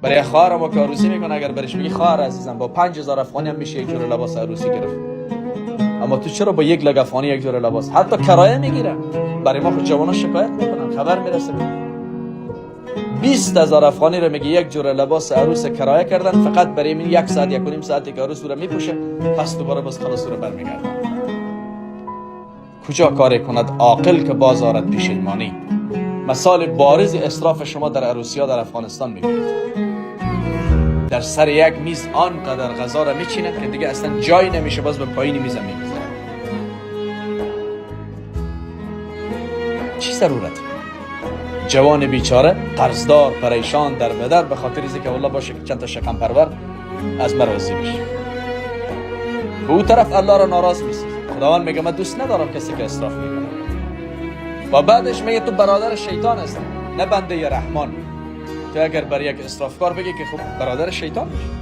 برای خواهر ما که عروسی میکنه اگر برش بگی خواهر عزیزم با 5000 افغانی هم میشه یک جور لباس عروسی گرفت، اما تو چرا با 1 لک افغانی یک جور لباس؟ حتی کرایه میگیره. برای ما خود جوانا شکایت میکنن، خبر میرسه 20,000 افغانی رو میگه یک جور لباس عروس کرایه کردن فقط برای این 1 ساعت 1.5 ساعتی که عروس رو میپوشه، پس دوباره بس خلاص رو برمیگردن. کجا کاری کند عاقل که باز آرد پشیمانی؟ مثال بارز اسراف شما در عروسی‌ها در افغانستان میبینید. در سر یک میز آنقدر غذا را میچینند که دیگه اصلا جایی نمیشه، باز به پایین میز میگذارند. چی ضرورت؟ جوان بیچاره قرضدار پریشان در بدر به خاطر اینکه والله باشه که چند تا شکم پرور از من راضی بشه. به اون طرف الله را ناراض میسازه. خداوند میگه من دوست ندارم کسی که اسراف میکنه. و بعدش میگه تو برادر شیطان هستی نه بنده رحمان. تو اگر برای یک اسرافکار بگی که خب برادر شیطان میشه.